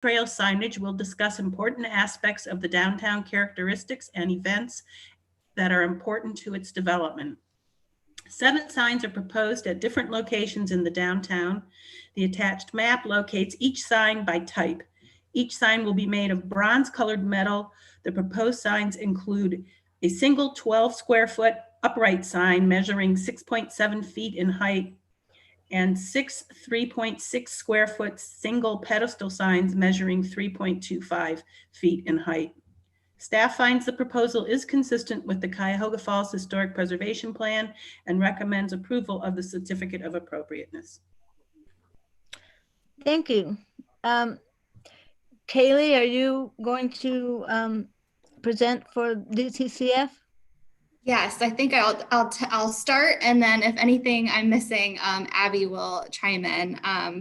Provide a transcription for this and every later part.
trail signage will discuss important aspects of the downtown characteristics and events that are important to its development. 7 signs are proposed at different locations in the downtown. The attached map locates each sign by type. Each sign will be made of bronze-colored metal. The proposed signs include a single 12 square foot upright sign measuring 6.7 feet in height and 6 3.6 square foot single pedestal signs measuring 3.25 feet in height. Staff finds the proposal is consistent with the Cuyahoga Falls Historic Preservation Plan and recommends approval of the certificate of appropriateness. Thank you. Kaylee, are you going to present for DTCF? Yes, I think I'll start, and then if anything I'm missing, Abby will chime in.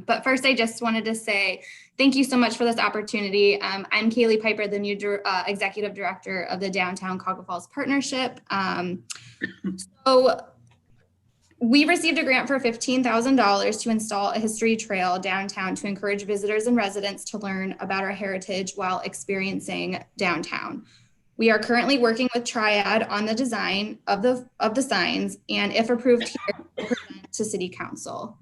But first, I just wanted to say thank you so much for this opportunity. I'm Kaylee Piper, the new executive director of the Downtown Cuyahoga Falls Partnership. So we received a grant for $15,000 to install a history trail downtown to encourage visitors and residents to learn about our heritage while experiencing downtown. We are currently working with Triad on the design of the signs, and if approved here, we'll present to City Council.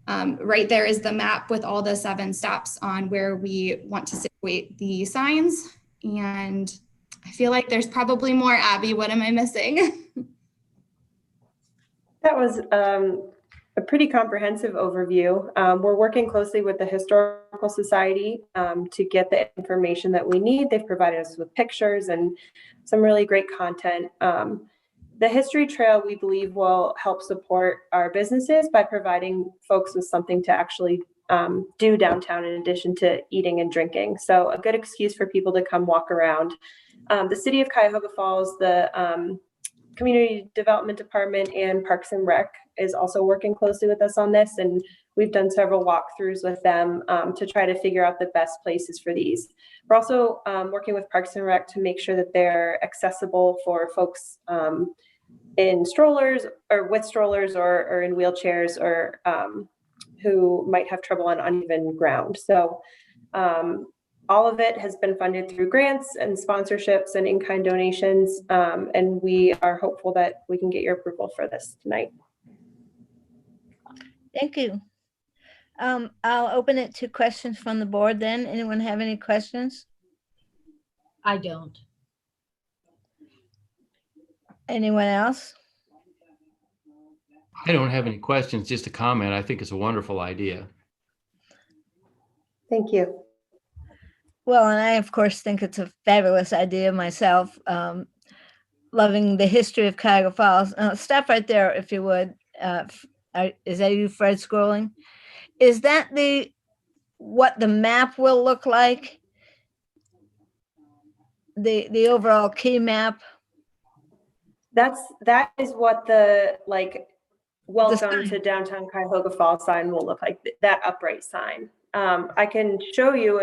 Right there is the map with all the 7 stops on where we want to situate the signs. And I feel like there's probably more. Abby, what am I missing? That was a pretty comprehensive overview. We're working closely with the Historical Society to get the information that we need. They've provided us with pictures and some really great content. The History Trail, we believe, will help support our businesses by providing folks with something to actually do downtown in addition to eating and drinking. So a good excuse for people to come walk around. The City of Cuyahoga Falls, the Community Development Department and Parks and Rec is also working closely with us on this, and we've done several walkthroughs with them to try to figure out the best places for these. We're also working with Parks and Rec to make sure that they're accessible for folks in strollers or with strollers or in wheelchairs or who might have trouble on uneven ground. So all of it has been funded through grants and sponsorships and in-kind donations, and we are hopeful that we can get your approval for this tonight. Thank you. I'll open it to questions from the board then. Anyone have any questions? I don't. Anyone else? I don't have any questions, just a comment. I think it's a wonderful idea. Thank you. Well, and I, of course, think it's a fabulous idea myself, loving the history of Cuyahoga Falls. Stop right there, if you would. Is that you, Fred, scrolling? Is that what the map will look like? The overall key map? That is what the welcome to downtown Cuyahoga Falls sign will look like, that upright sign. I can show you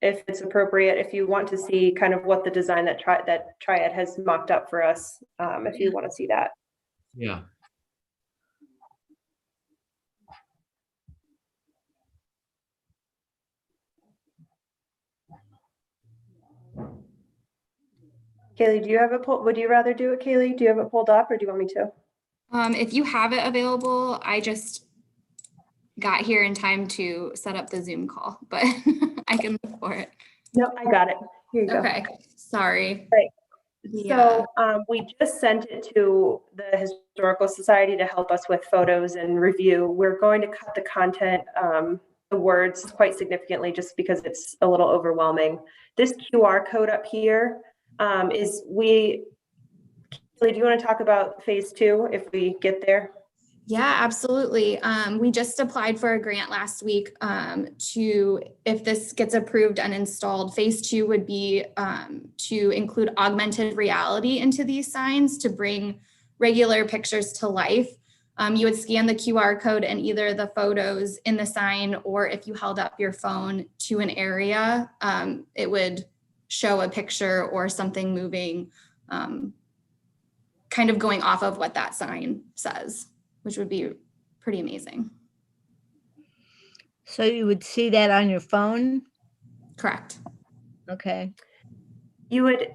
if it's appropriate, if you want to see kind of what the design that Triad has mocked up for us, if you want to see that. Yeah. Kaylee, do you have it pulled? Would you rather do it, Kaylee? Do you have it pulled up or do you want me to? If you have it available, I just got here in time to set up the Zoom call, but I can look for it. No, I got it. Here you go. Okay, sorry. Right. Yeah. So we just sent it to the Historical Society to help us with photos and review. We're going to cut the content, the words quite significantly just because it's a little overwhelming. This QR code up here do you want to talk about phase 2 if we get there? Yeah, absolutely. We just applied for a grant last week if this gets approved and installed, phase 2 would be to include augmented reality into these signs to bring regular pictures to life. You would scan the QR code and either the photos in the sign, or if you held up your phone to an area, it would show a picture or something moving, kind of going off of what that sign says, which would be pretty amazing. So you would see that on your phone? Correct. Okay. It would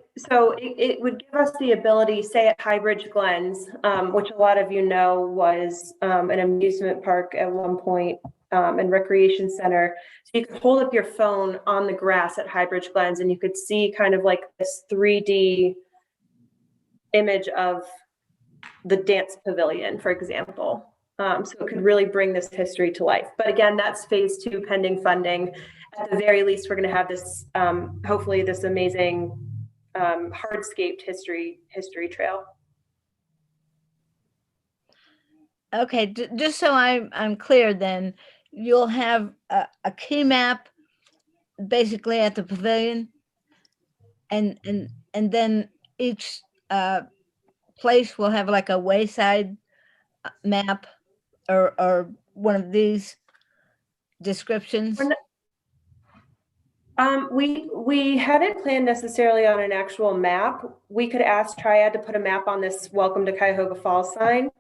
give us the ability, say at Highbridge Glens, which a lot of you know was an amusement park at one point and recreation center. So you could hold up your phone on the grass at Highbridge Glens and you could see kind of like this 3D image of the dance pavilion, for example. So it could really bring this history to life. But again, that's phase 2 pending funding. At the very least, we're going to have this, hopefully this amazing hardscaped history trail. Okay, just so I'm clear then, you'll have a key map basically at the pavilion, and then each place will have like a wayside map or one of these descriptions. We hadn't planned necessarily on an actual map. We could ask Triad to put a map on this "Welcome to Cuyahoga Falls" sign.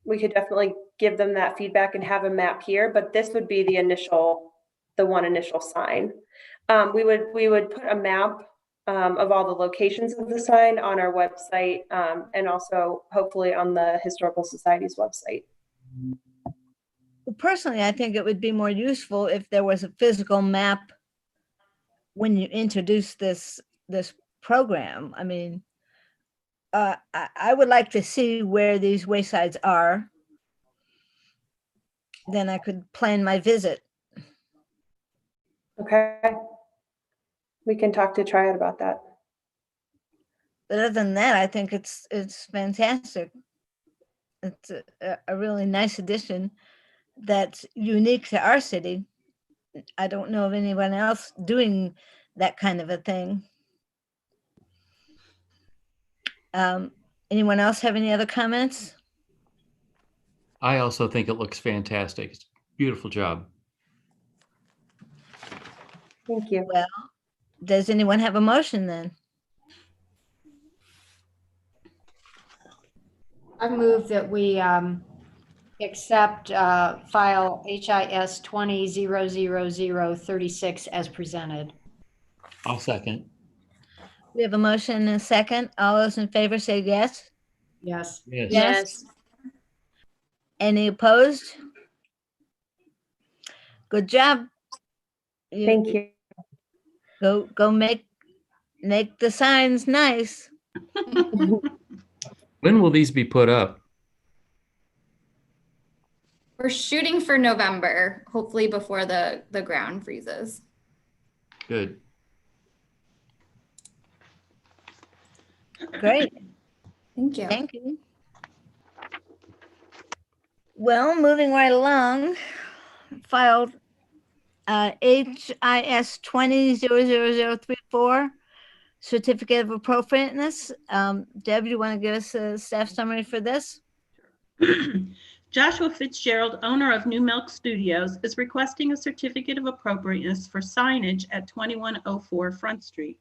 We could definitely give them that feedback and have a map here, but this would be the one initial sign. We would put a map of all the locations of the sign on our website, and also hopefully on the Historical Society's website. Well, personally, I think it would be more useful if there was a physical map when you introduce this program. I mean, I would like to see where these waysides are. Then I could plan my visit. Okay. We can talk to Triad about that. But other than that, I think it's fantastic. It's a really nice addition that's unique to our city. I don't know of anyone else doing that kind of a thing. Anyone else have any other comments? I also think it looks fantastic. It's a beautiful job. Thank you. Well, does anyone have a motion then? I move that we accept file HIS 20-00036 as presented. I'll second. We have a motion and a second. All those in favor say yes. Yes. Yes. Yes. Any opposed? Good job. Thank you. Go make the signs nice. When will these be put up? We're shooting for November, hopefully before the ground freezes. Good. Great. Thank you. Thank you. Well, moving right along, filed HIS 20-00034, certificate of appropriateness. Deb, you want to give us a staff summary for this? Joshua Fitzgerald, owner of New Milk Studios, is requesting a certificate of appropriateness for signage at 2104 Front Street.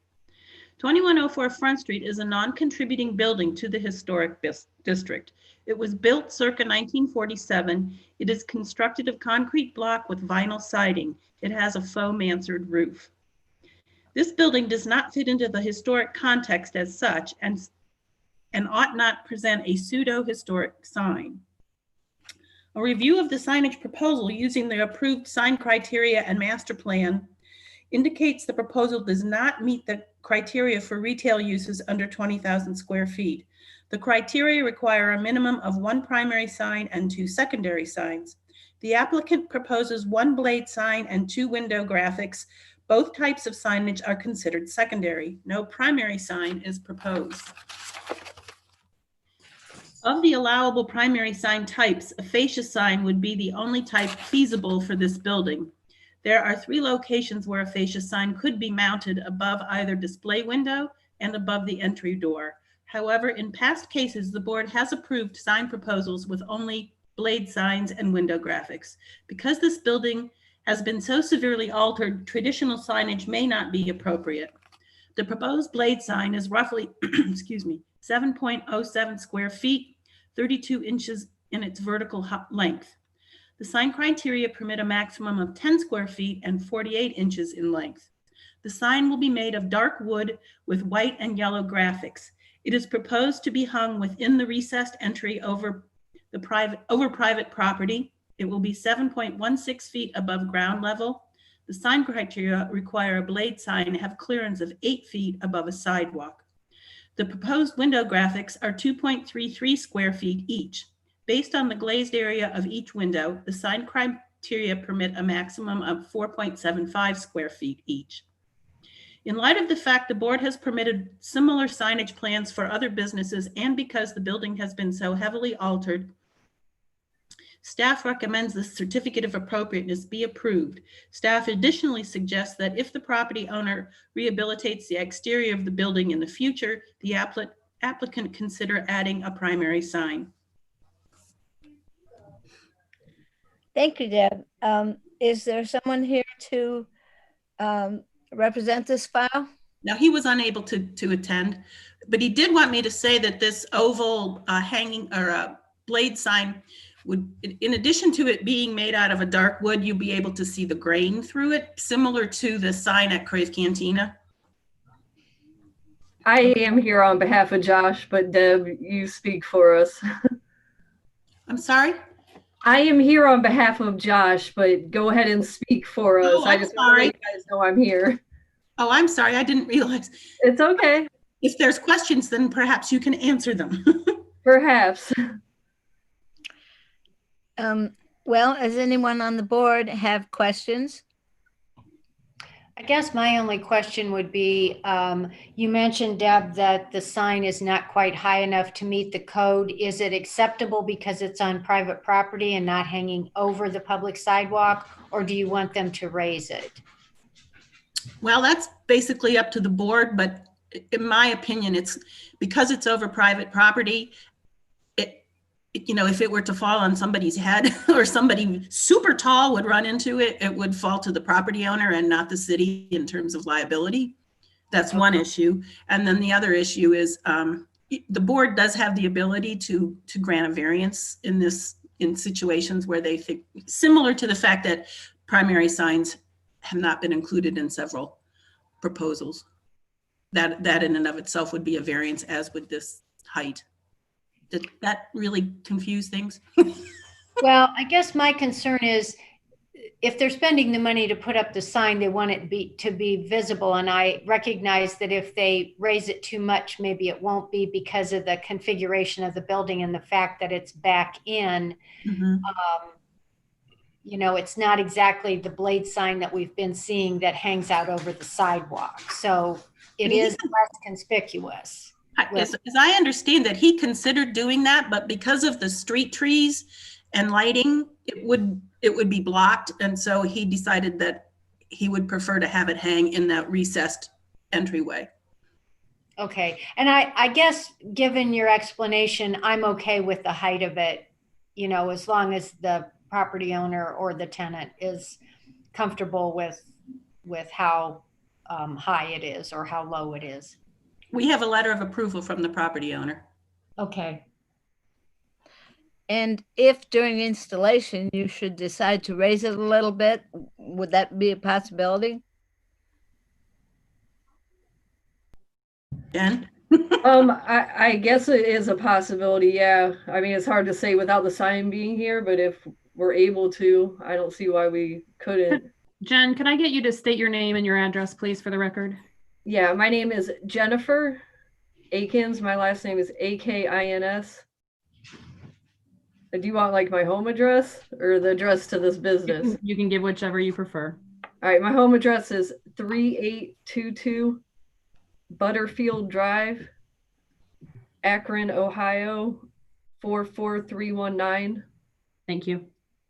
2104 Front Street is a non-contributing building to the historic district. It was built circa 1947. It is constructed of concrete block with vinyl siding. It has a faux mansard roof. This building does not fit into the historic context as such and ought not present a pseudo-historic sign. A review of the signage proposal using the approved sign criteria and master plan indicates the proposal does not meet the criteria for retail uses under 20,000 square feet. The criteria require a minimum of 1 primary sign and 2 secondary signs. The applicant proposes 1 blade sign and 2 window graphics. Both types of signage are considered secondary. No primary sign is proposed. Of the allowable primary sign types, a fascia sign would be the only type feasible for this building. There are 3 locations where a fascia sign could be mounted above either display window and above the entry door. However, in past cases, the board has approved sign proposals with only blade signs and window graphics. Because this building has been so severely altered, traditional signage may not be appropriate. The proposed blade sign is roughly, 7.07 square feet, 32 inches in its vertical length. The sign criteria permit a maximum of 10 square feet and 48 inches in length. The sign will be made of dark wood with white and yellow graphics. It is proposed to be hung within the recessed entry over private property. It will be 7.16 feet above ground level. The sign criteria require a blade sign have clearance of 8 feet above a sidewalk. The proposed window graphics are 2.33 square feet each. Based on the glazed area of each window, the sign criteria permit a maximum of 4.75 square feet each. In light of the fact the board has permitted similar signage plans for other businesses and because the building has been so heavily altered, staff recommends the certificate of appropriateness be approved. Staff additionally suggests that if the property owner rehabilitates the exterior of the building in the future, the applicant consider adding a primary sign. Thank you, Deb. Is there someone here to represent this file? Now, he was unable to attend, but he did want me to say that this oval hanging or a blade sign would, in addition to it being made out of a dark wood, you'll be able to see the grain through it, similar to the sign at Crave Cantina. I am here on behalf of Josh, but Deb, you speak for us. I'm sorry? I am here on behalf of Josh, but go ahead and speak for us. Oh, I I'm just want to let you guys know I'm here. Oh, I'm sorry. I didn't realize. It's okay. If there's questions, then perhaps you can answer them. Perhaps. Well, does anyone on the board have questions? I guess my only question would be, you mentioned, Deb, that the sign is not quite high enough to meet the code. Is it acceptable because it's on private property and not hanging over the public sidewalk, or do you want them to raise it? Well, that's basically up to the board, but in my opinion, it's because it's over private property. You know, if it were to fall on somebody's head or somebody super tall would run into it, it would fall to the property owner and not the city in terms of liability. That's one issue. And then the other issue is the board does have the ability to grant a variance in situations where they think, similar to the fact that primary signs have not been included in several proposals. That in and of itself would be a variance, as would this height. Did that really confuse things? Well, I guess my concern is if they're spending the money to put up the sign, they want it to be visible. And I recognize that if they raise it too much, maybe it won't be because of the configuration of the building and the fact that it's back in. Mm-hmm. You know, it's not exactly the blade sign that we've been seeing that hangs out over the sidewalk. So it is less conspicuous. As I understand that he considered doing that, but because of the street trees and lighting, it would be blocked. And so he decided that he would prefer to have it hang in that recessed entryway. Okay. And I guess given your explanation, I'm okay with the height of it, you know, as long as the property owner or the tenant is comfortable with how high it is or how low it is. We have a letter of approval from the property owner. Okay. And if during installation you should decide to raise it a little bit, would that be a possibility? Jen? I guess it is a possibility. Yeah. I mean, it's hard to say without the sign being here, but if we're able to, I don't see why we couldn't. Jen, can I get you to state your name and your address, please, for the record? Yeah, my name is Jennifer Akins. My last name is Akins. Do you want like my home address or the address to this business? You can give whichever you prefer. All right, my home address is 3822 Butterfield Drive, Akron, Ohio, 44319. Thank you.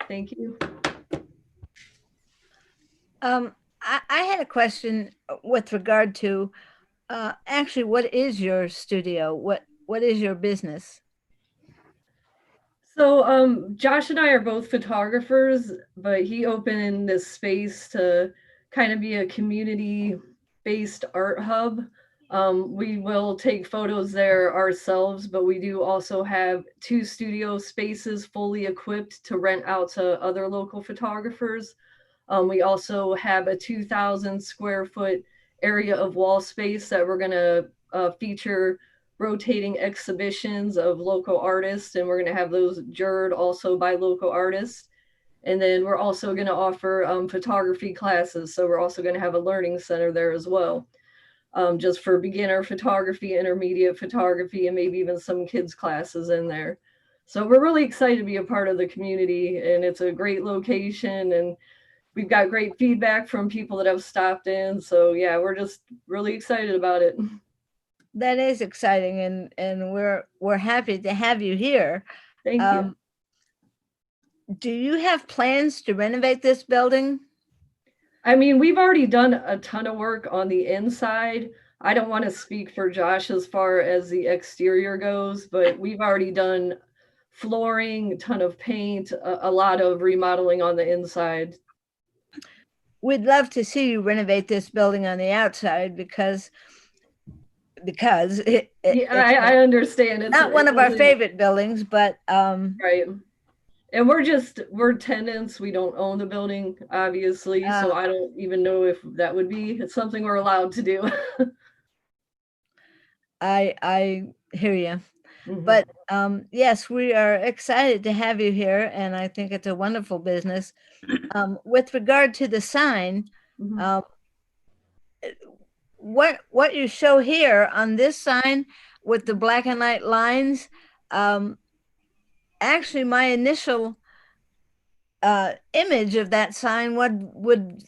Thank you. I had a question with regard to actually, what is your studio? What is your business? So Josh and I are both photographers, but he opened this space to kind of be a community-based art hub. We will take photos there ourselves, but we do also have 2 studio spaces fully equipped to rent out to other local photographers. We also have a 2,000 square foot area of wall space that we're going to feature rotating exhibitions of local artists, and we're going to have those juried also by local artists. And then we're also going to offer photography classes. So we're also going to have a learning center there as well, just for beginner photography, intermediate photography, and maybe even some kids classes in there. So we're really excited to be a part of the community, and it's a great location, and we've got great feedback from people that have stopped in. So yeah, we're just really excited about it. That is exciting, and we're happy to have you here. Thank you. Do you have plans to renovate this building? I mean, we've already done a ton of work on the inside. I don't want to speak for Josh as far as the exterior goes, but we've already done flooring, a ton of paint, a lot of remodeling on the inside. We'd love to see you renovate this building on the outside because Yeah, it's I understand. It's not one of our wasn't- favorite buildings, but Right. And we're tenants. We don't own the building, obviously. So I don't even know if that would be something we're allowed to do. I hear you. Mhm. But yes, we are excited to have you here, and I think it's a wonderful business. With regard to the sign, Mhm. what you show here on this sign with the black and white lines, actually, my initial image of that sign would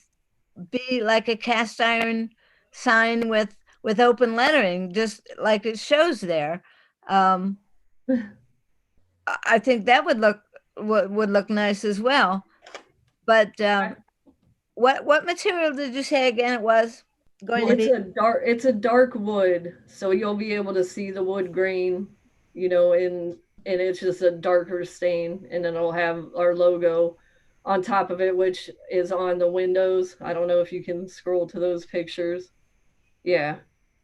be like a cast iron sign with open lettering, just like it shows there. I think that would look nice as well. But what material did you say again it was going Well, to be? it's a dark wood, so you'll be able to see the wood grain, and it's just a darker stain, and then it'll have our logo on top of it, which is on the windows. I don't know if you can scroll to those pictures. Yeah.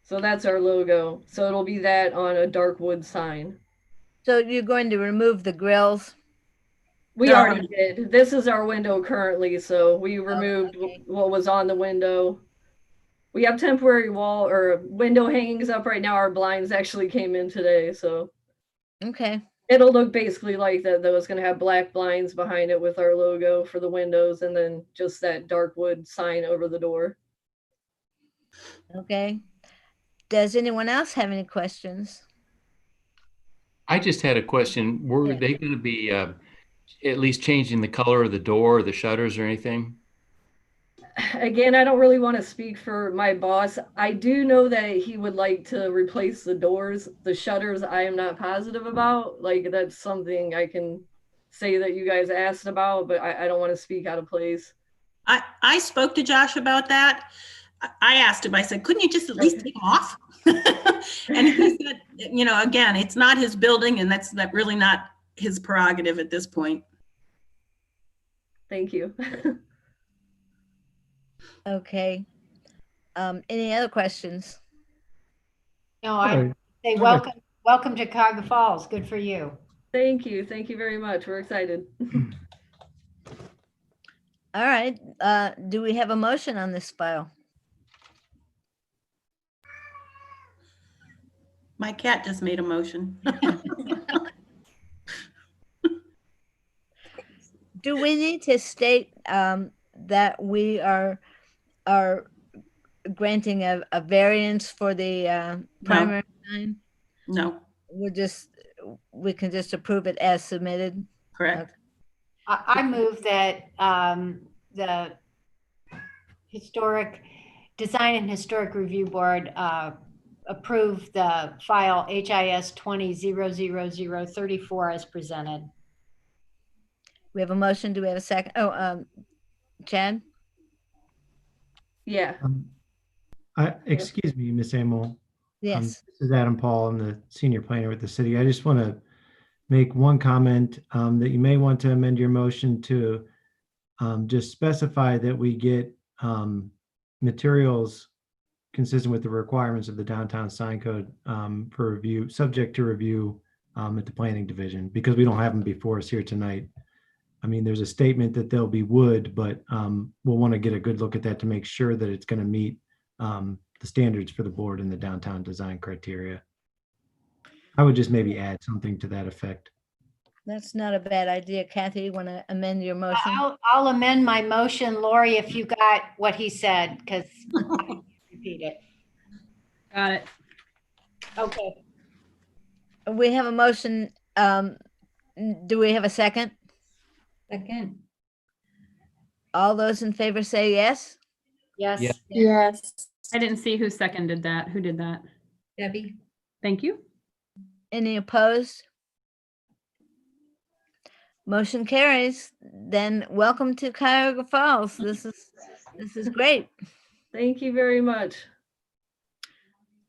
So that's our logo. So it'll be that on a dark wood sign. So you're going to remove the grills? We No. already did. This is our window currently, so we removed okay. what was on the window. We have temporary wall or window hangings up right now. Our blinds actually came in today, so Okay. it'll look basically like that, though. It's going to have black blinds behind it with our logo for the windows, and then just that dark wood sign over the door. Okay. Does anyone else have any questions? I just had a question. Were Yeah. they going to be at least changing the color of the door or the shutters or anything? Again, I don't really want to speak for my boss. I do know that he would like to replace the doors. The shutters, I am not positive about. Like, that's something I can say that you guys asked about, but I don't want to speak out of place. I spoke to Josh about that. I asked him, I said, couldn't you just at least take them off? And he said, again, it's not his building, and that's really not his prerogative at this point. Thank you. Okay. Any other questions? No, I say welcome to Cuyahoga Falls. Good for you. Thank you. Thank you very much. We're excited. All right. Do we have a motion on this file? My cat just made a motion. Do we need to state that we are granting a variance for the primary sign? No, We can just approve it as submitted? correct. I move that the Design and Historic Review Board approve the file HIS 20-00034 as presented. We have a motion. Do we have a second? Oh, Chad? Yeah. Excuse me, Ms. Amel. Yes. This is Adam Paul. I'm the senior planner with the city. I just want to make one comment that you may want to amend your motion to just specify that we get materials consistent with the requirements of the downtown sign code for review, subject to review at the planning division, because we don't have them before us here tonight. I mean, there's a statement that they'll be wood, but we'll want to get a good look at that to make sure that it's going to meet the standards for the board and the downtown design criteria. I would just maybe add something to that effect. That's not a bad idea. Kathy, you want to amend your motion? I'll amend my motion, Lori, if you got what he said, because I can't repeat it. Got it. Okay. We have a motion. Do we have a second? Second. All those in favor say yes. Yes. Yeah. Yes. I didn't see who seconded that. Who did that? Debbie. Thank you. Any opposed? Motion carries. Then welcome to Cuyahoga Falls. This is great. Thank you very much.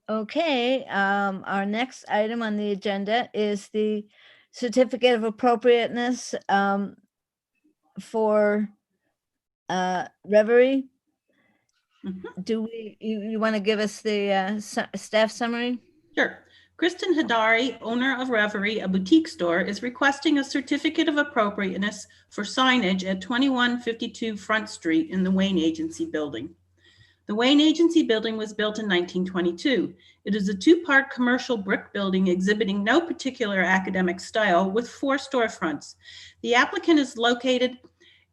Okay, our next item on the agenda is the certificate of appropriateness for Reverie. Mhm. Do you want to give us the staff summary? Sure. Kristen Hidari, owner of Reverie, a boutique store, is requesting a certificate of appropriateness for signage at 2152 Front Street in the Wayne Agency building. The Wayne Agency building was built in 1922. It is a two-part commercial brick building exhibiting no particular academic style with 4 storefronts. The applicant is located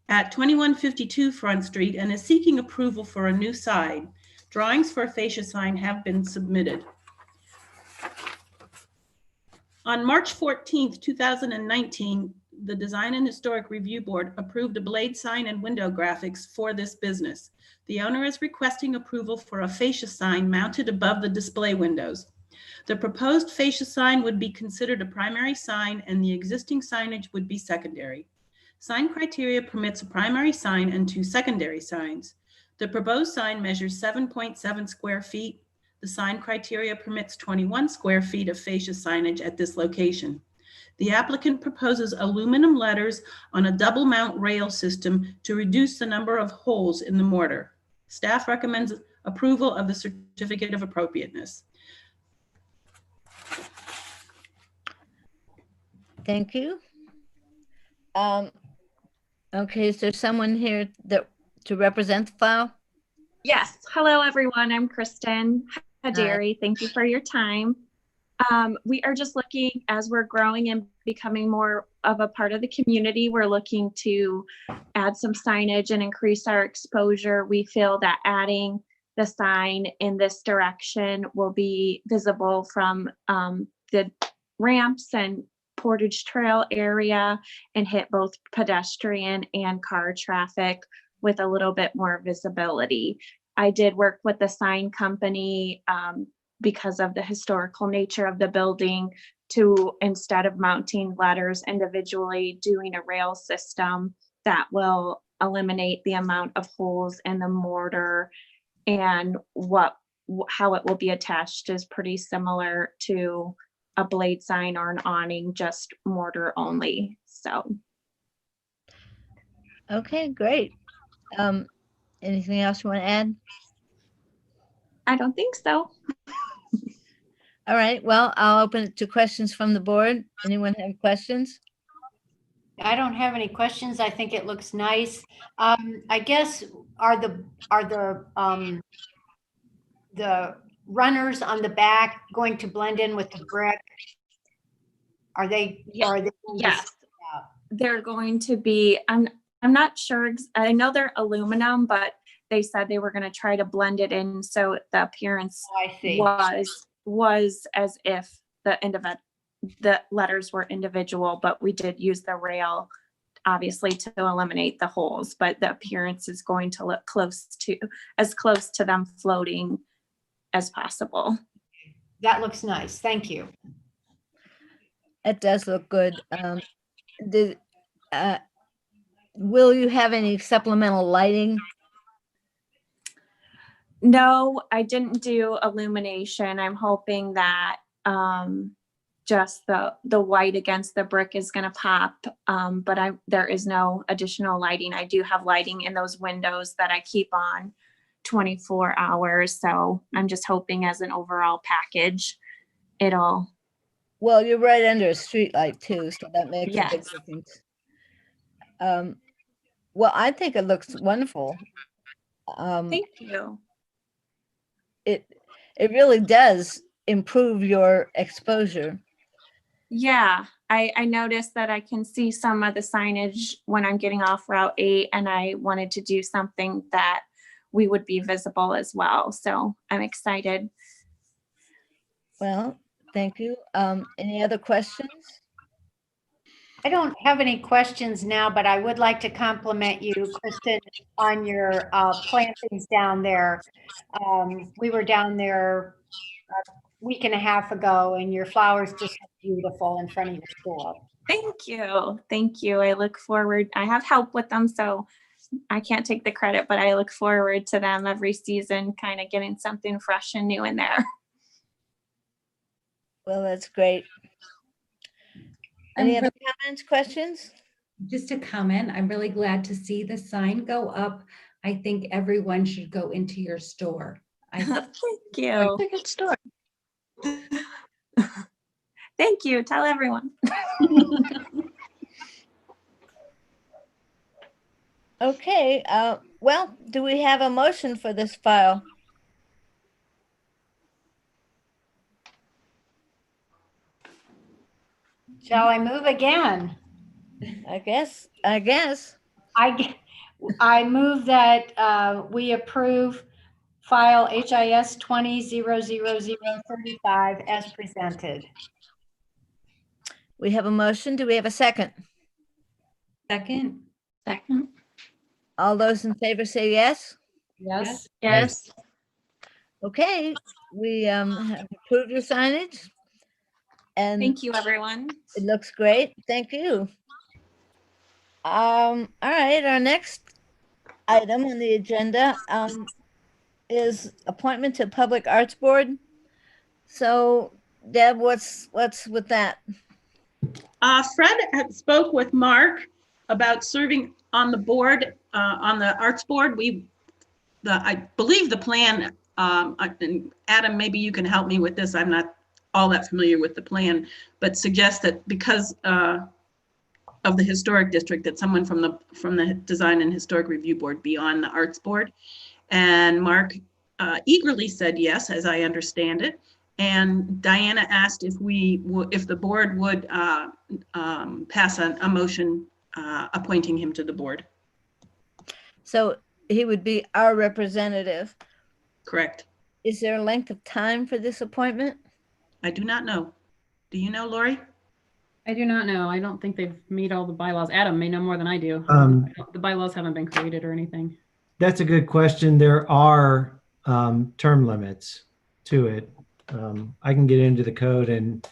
at 2152 Front Street and is seeking approval for a new sign. Drawings for a fascia sign have been submitted. On March 14th, 2019, the Design and Historic Review Board approved a blade sign and window graphics for this business. The owner is requesting approval for a fascia sign mounted above the display windows. The proposed fascia sign would be considered a primary sign and the existing signage would be secondary. Sign criteria permits a primary sign and 2 secondary signs. The proposed sign measures 7.7 square feet. The sign criteria permits 21 square feet of fascia signage at this location. The applicant proposes aluminum letters on a double mount rail system to reduce the number of holes in the mortar. Staff recommends approval of the certificate of appropriateness. Thank you. Okay, is there someone here to represent the file? Yes. Hello, everyone. I'm Kristen Haderi. Thank you for your time. We are just looking, as we're growing and becoming more of a part of the community, we're looking to add some signage and increase our exposure. We feel that adding the sign in this direction will be visible from the ramps and Portage Trail area and hit both pedestrian and car traffic with a little bit more visibility. I did work with the sign company because of the historical nature of the building to, instead of mounting letters individually, doing a rail system that will eliminate the amount of holes in the mortar, and how it will be attached is pretty similar to a blade sign or an awning, just mortar only. So. Okay, great. Anything else you want to add? I don't think so. All right, well, I'll open it to questions from the board. Anyone have questions? I don't have any questions. I think it looks nice. I guess are the runners on the back going to blend in with the brick? Are they? Yeah. Are they Yes, they're going to be. I'm not sure. I know they're aluminum, but they said they were going to try to blend it in so the appearance I see. was as if the letters were individual, but we did use the rail obviously to eliminate the holes, but the appearance is going to look as close to them floating as possible. That looks nice. Thank you. It does look good. Will you have any supplemental lighting? No, I didn't do illumination. I'm hoping that just the white against the brick is going to pop, but there is no additional lighting. I do have lighting in those windows that I keep on 24 hours. So I'm just hoping as an overall package, it'll, Well, you're right under a street light too, so that makes a big yes. difference. Well, I think it looks wonderful. Thank you. It really does improve your exposure. Yeah, I noticed that I can see some of the signage when I'm getting off Route 8, and I wanted to do something that we would be visible as well. So I'm excited. Well, thank you. Any other questions? I don't have any questions now, but I would like to compliment you, Kristen, on your plantings down there. We were down there a week and a half ago, and your flowers just look beautiful in front of your store. Thank you. Thank you. I look forward. I have help with them, so I can't take the credit, but I look forward to them every season, kind of getting something fresh and new in there. Well, that's great. Any other comments, questions? Just a comment, I'm really glad to see the sign go up. I think everyone should go into your store. Thank you. It's a good store. Thank you. Tell everyone. Okay, well, do we have a motion for this file? Shall I move again? I guess. I move that we approve file HIS 20-00035 as presented. We have a motion. Do we have a second? Second? Second. All those in favor say yes? Yes. Yes. Okay, we have approved your signage. And Thank you, everyone. it looks great. Thank you. All right, our next item on the agenda is appointment to Public Arts Board. So Deb, what's with that? Fred had spoke with Mark about serving on the board, on the Arts Board. I believe the plan, and Adam, maybe you can help me with this. I'm not all that familiar with the plan, but suggest that because of the historic district, that someone from the Design and Historic Review Board be on the Arts Board. And Mark eagerly said yes, as I understand it. And Diana asked if the board would pass a motion appointing him to the board. So he would be our representative. Correct. Is there a length of time for this appointment? I do not know. Do you know, Lori? I do not know. I don't think they've made all the bylaws. Adam may know more than I do. The bylaws haven't been created or anything. That's a good question. There are term limits to it. I can get into the code and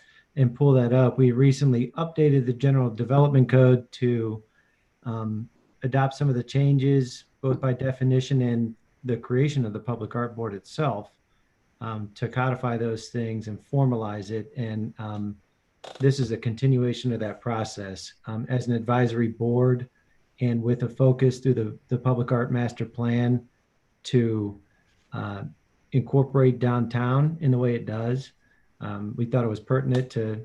pull that up. We recently updated the General Development Code to adopt some of the changes, both by definition and the creation of the Public Art Board itself, to codify those things and formalize it. And this is a continuation of that process. As an advisory board and with a focus through the Public Art Master Plan to incorporate downtown in the way it does, we thought it was pertinent to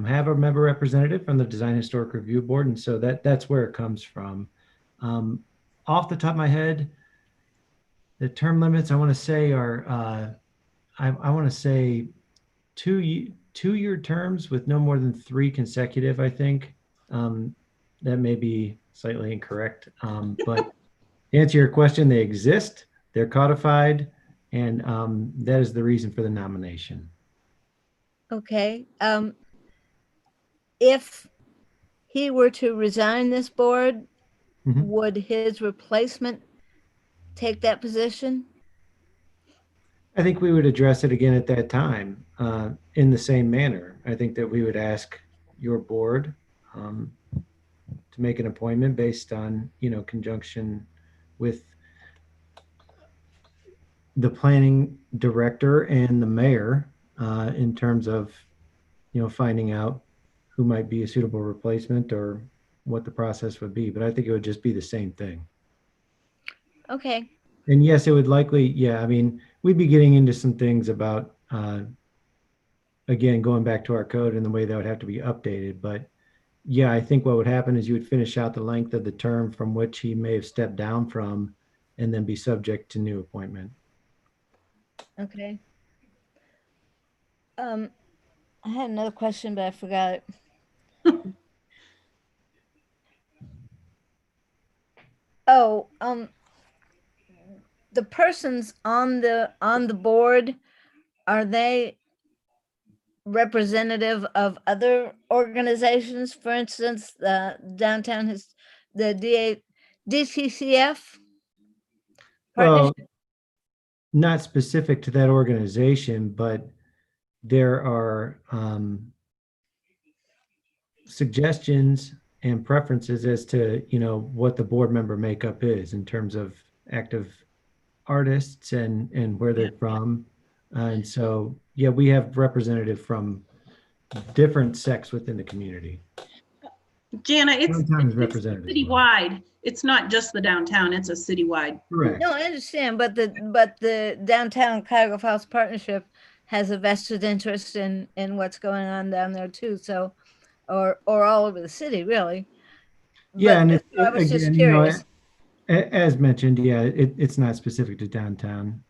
have a member representative from the Design Historic Review Board. And so that's where it comes from. Off the top of my head, the term limits I want to say are, I want to say 2-year terms with no more than 3 consecutive, I think. That may be slightly incorrect, but to answer your question, they exist, they're codified, and that is the reason for the nomination. Okay. If he were to resign this board, would his replacement take that position? I think we would address it again at that time in the same manner. I think that we would ask your board to make an appointment based on, conjunction with the planning director and the mayor in terms of, finding out who might be a suitable replacement or what the process would be. But I think it would just be the same thing. Okay. And yes, it would likely, yeah, I mean, we'd be getting into some things about, again, going back to our code and the way that would have to be updated. But yeah, I think what would happen is you would finish out the length of the term from which he may have stepped down from and then be subject to new appointment. Okay. I had another question, but I forgot it. Oh, the persons on the board, are they representative of other organizations? For instance, the downtown has the DCCF Well, partnership? not specific to that organization, but there are suggestions and preferences as to, what the board member makeup is in terms of active artists and where they're from. And so, yeah, we have representative from different sects within the community. Jana, it's Downtown is represented as well. citywide. It's not just the downtown, it's a citywide. Correct. No, I understand, but the downtown Cuyahoga Falls partnership has a vested interest in what's going on down there too. So, or all over the city, really. Yeah, and So I was just again, curious. as mentioned, yeah, it's not specific to downtown.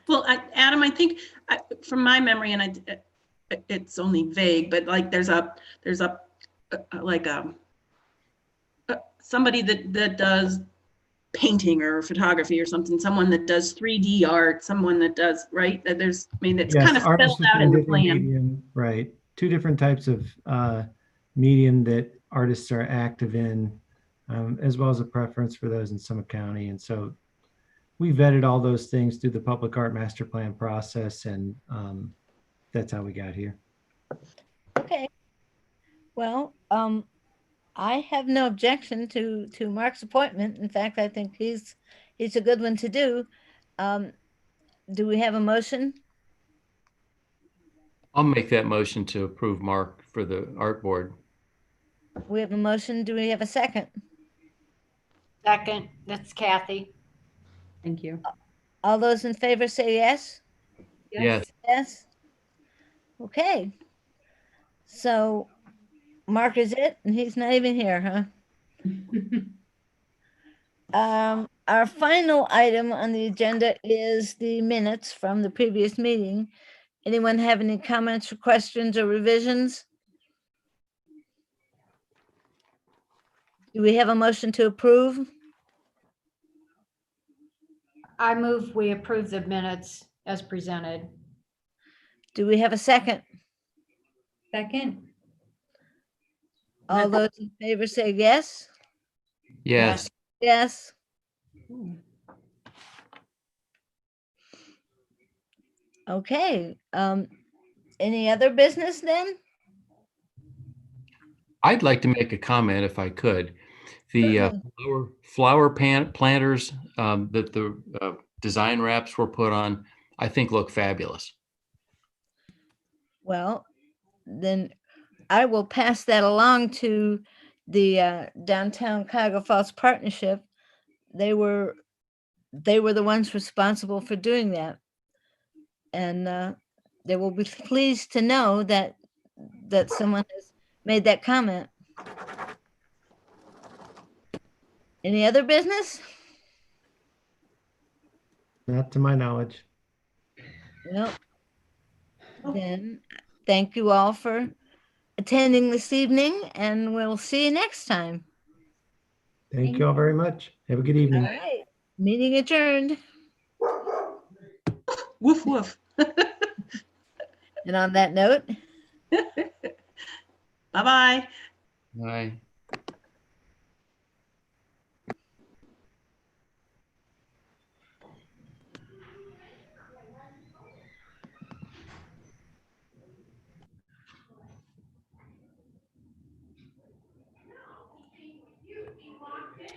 Well, Adam, I think from my memory, and it's only vague, but like there's somebody that does painting or photography or something, someone that does 3D art, someone that does, right? There's, I mean, it's Yes, kind of artists spelled out in the within plan. medium, right? Two different types of medium that artists are active in, as well as a preference for those in Summit County. And so we vetted all those things through the public art master plan process, and that's how we got here. Okay. Well, I have no objection to Mark's appointment. In fact, I think he's a good one to do. Do we have a motion? I'll make that motion to approve Mark for the art board. We have a motion. Do we have a second? Second, that's Kathy. Thank you. All those in favor say yes? Yes. Yes. Okay. So Mark is it, and he's not even here, huh? Our final item on the agenda is the minutes from the previous meeting. Anyone have any comments or questions or revisions? Do we have a motion to approve? I move we approve the minutes as presented. Do we have a second? Second, All those in favor say yes? Yes. Yes. Okay, any other business then? I'd like to make a comment if I could. The flower planters that the design wraps were put on, I think look fabulous. Well, then I will pass that along to the Downtown Cuyahoga Falls Partnership. They were the ones responsible for doing that. And they will be pleased to know that someone has made that comment. Any other business? Not to my knowledge. Well, then thank you all for attending this evening, and we'll see you next time. Thank you all very much. Have a good evening. All right, meeting adjourned. Woof, woof. And on that note, Bye-bye. Bye.